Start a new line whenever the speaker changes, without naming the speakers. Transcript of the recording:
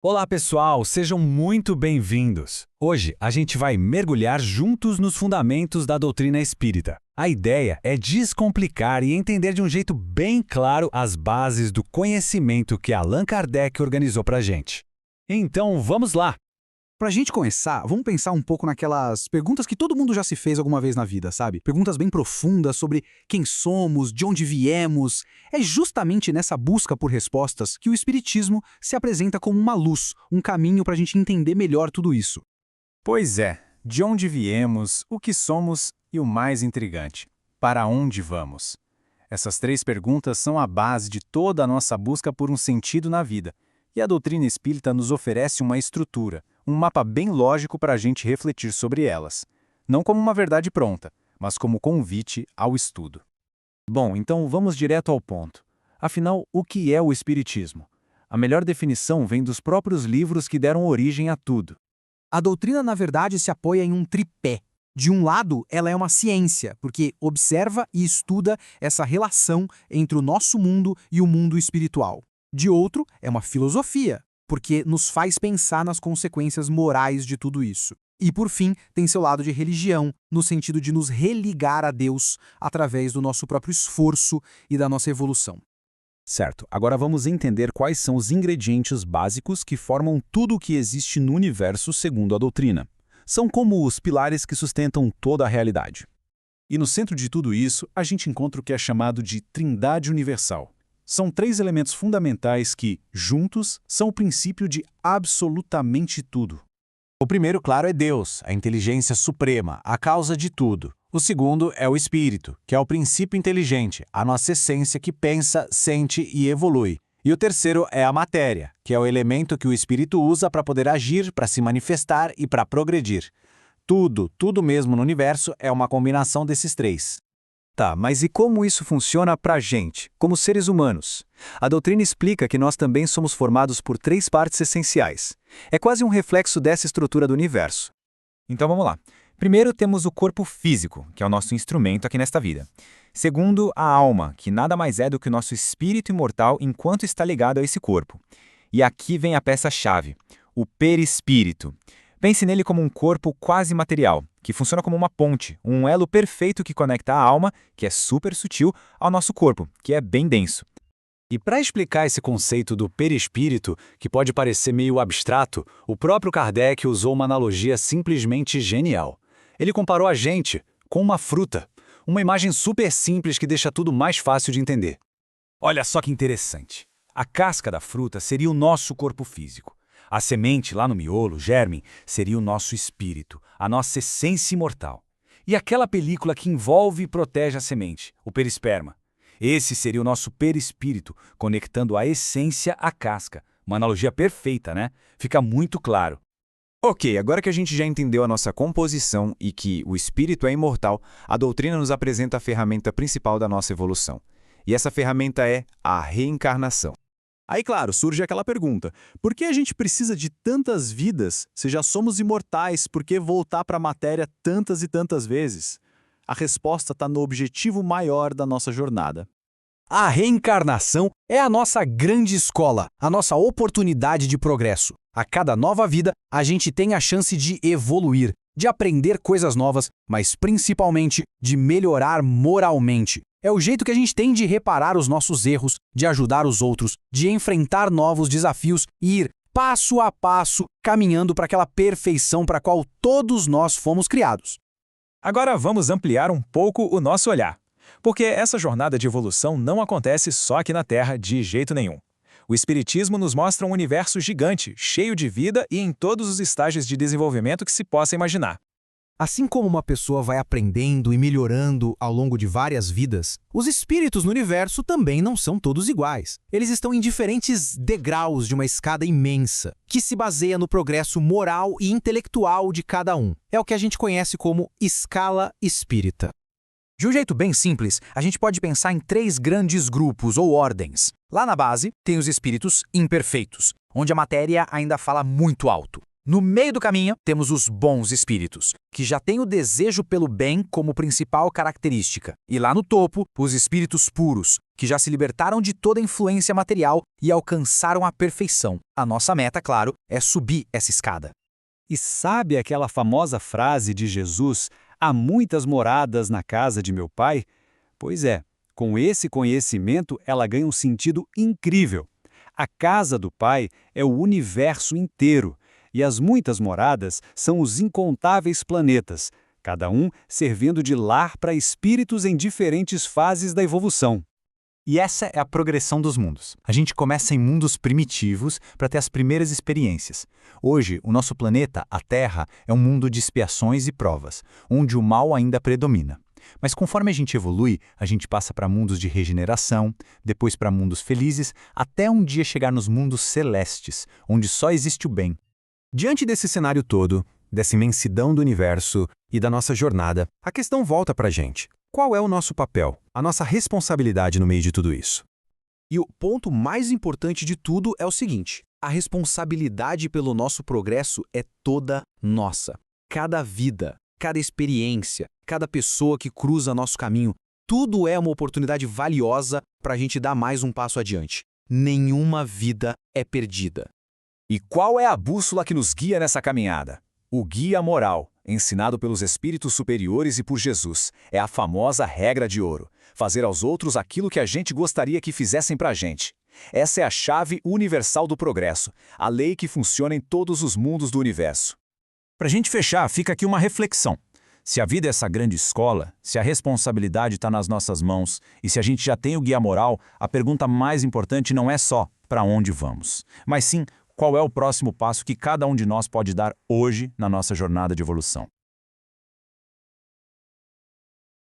Olá, pessoal, sejam muito bem-vindos. Hoje a gente vai mergulhar juntos nos fundamentos da doutrina espírita. A ideia é descomplicar e entender de um jeito bem claro as bases do conhecimento que Allan Kardec organizou pra gente. Então, vamos lá!
Pra gente começar, vamos pensar um pouco naquelas perguntas que todo mundo já se fez alguma vez na vida, sabe? Perguntas bem profundas sobre quem somos, de onde viemos. É justamente nessa busca por respostas que o Espiritismo se apresenta como uma luz, um caminho pra gente entender melhor tudo isso.
Pois é, de onde viemos, o que somos e o mais intrigante, para onde vamos? Essas três perguntas são a base de toda a nossa busca por um sentido na vida, e a doutrina espírita nos oferece uma estrutura, um mapa bem lógico para a gente refletir sobre elas. Não como uma verdade pronta, mas como convite ao estudo. Bom, então vamos direto ao ponto. Afinal, o que é o Espiritismo? A melhor definição vem dos próprios livros que deram origem a tudo.
A doutrina, na verdade, se apoia em um tripé. De um lado, ela é uma ciência, porque observa e estuda essa relação entre o nosso mundo e o mundo espiritual. De outro, é uma filosofia, porque nos faz pensar nas consequências morais de tudo isso. E, por fim, tem seu lado de religião, no sentido de nos religar a Deus através do nosso próprio esforço e da nossa evolução.
Certo, agora vamos entender quais são os ingredientes básicos que formam tudo o que existe no universo segundo a doutrina. São como os pilares que sustentam toda a realidade.
E no centro de tudo isso, a gente encontra o que é chamado de Trindade Universal. São três elementos fundamentais que, juntos, são o princípio de absolutamente tudo.
O primeiro, claro, é Deus, a inteligência suprema, a causa de tudo. O segundo é o Espírito, que é o princípio inteligente, a nossa essência que pensa, sente e evolui. E o terceiro é a matéria, que é o elemento que o Espírito usa para poder agir, para se manifestar e para progredir. Tudo mesmo no universo é uma combinação desses três.
Tá, mas e como isso funciona pra gente, como seres humanos? A doutrina explica que nós também somos formados por três partes essenciais. É quase um reflexo dessa estrutura do universo.
Então vamos lá. Primeiro temos o corpo físico, que é o nosso instrumento aqui nesta vida. Segundo, a alma, que nada mais é do que o nosso espírito imortal enquanto está ligado a esse corpo. E aqui vem a peça-chave, o perispírito. Pense nele como um corpo quase material, que funciona como uma ponte, um elo perfeito que conecta a alma, que é super sutil, ao nosso corpo, que é bem denso.
E para explicar esse conceito do perispírito, que pode parecer meio abstrato, o próprio Kardec usou uma analogia simplesmente genial. Ele comparou a gente com uma fruta, uma imagem super simples que deixa tudo mais fácil de entender.
Olha só que interessante. A casca da fruta seria o nosso corpo físico. A semente, lá no miolo, o germe, seria o nosso espírito, a nossa essência imortal. E aquela película que envolve e protege a semente, o perisperma. Esse seria o nosso perispírito, conectando a essência à casca. Uma analogia perfeita, né? Fica muito claro.
Ok, agora que a gente já entendeu a nossa composição e que o espírito é imortal, a doutrina nos apresenta a ferramenta principal da nossa evolução. E essa ferramenta é a reencarnação.
Aí, claro, surge aquela pergunta: por que a gente precisa de tantas vidas se já somos imortais? Por que voltar para a matéria tantas e tantas vezes? A resposta está no objetivo maior da nossa jornada.
A reencarnação é a nossa grande escola, a nossa oportunidade de progresso. A cada nova vida, a gente tem a chance de evoluir, de aprender coisas novas, mas principalmente de melhorar moralmente. É o jeito que a gente tem de reparar os nossos erros, de ajudar os outros, de enfrentar novos desafios e ir passo a passo caminhando para aquela perfeição para a qual todos nós fomos criados.
Agora vamos ampliar um pouco o nosso olhar. Porque essa jornada de evolução não acontece só aqui na Terra de jeito nenhum. O Espiritismo nos mostra um universo gigante, cheio de vida e em todos os estágios de desenvolvimento que se possa imaginar.
Assim como uma pessoa vai aprendendo e melhorando ao longo de várias vidas, os espíritos no universo também não são todos iguais. Eles estão em diferentes degraus de uma escada imensa, que se baseia no progresso moral e intelectual de cada um. É o que a gente conhece como escala espírita. De um jeito bem simples, a gente pode pensar em três grandes grupos ou ordens. Lá na base, tem os espíritos imperfeitos, onde a matéria ainda fala muito alto. No meio do caminho, temos os bons espíritos, que já têm o desejo pelo bem como principal característica. E lá no topo, os espíritos puros, que já se libertaram de toda influência material e alcançaram a perfeição. A nossa meta, claro, é subir essa escada.
E sabe aquela famosa frase de Jesus, há muitas moradas na casa de meu pai? Pois é, com esse conhecimento ela ganha um sentido incrível. A casa do Pai é o universo inteiro, e as muitas moradas são os incontáveis planetas, cada um servindo de lar para espíritos em diferentes fases da evolução.
E essa é a progressão dos mundos. A gente começa em mundos primitivos para ter as primeiras experiências. Hoje, o nosso planeta, a Terra, é um mundo de expiações e provas, onde o mal ainda predomina. Mas conforme a gente evolui, a gente passa para mundos de regeneração, depois para mundos felizes, até um dia chegar nos mundos celestes, onde só existe o bem.
Diante desse cenário todo, dessa imensidão do universo e da nossa jornada, a questão volta para a gente. Qual é o nosso papel, a nossa responsabilidade no meio de tudo isso? E o ponto mais importante de tudo é o seguinte: a responsabilidade pelo nosso progresso é toda nossa. Cada vida, cada experiência, cada pessoa que cruza nosso caminho, tudo é uma oportunidade valiosa para a gente dar mais um passo adiante. Nenhuma vida é perdida.
E qual é a bússola que nos guia nessa caminhada? O guia moral, ensinado pelos espíritos superiores e por Jesus, é a famosa regra de ouro: fazer aos outros aquilo que a gente gostaria que fizessem pra gente. Essa é a chave universal do progresso, a lei que funciona em todos os mundos do universo. Pra gente fechar, fica aqui uma reflexão. Se a vida é essa grande escola, se a responsabilidade está nas nossas mãos e se a gente já tem o guia moral, a pergunta mais importante não é só para onde vamos, mas sim qual é o próximo passo que cada um de nós pode dar hoje na nossa jornada de evolução.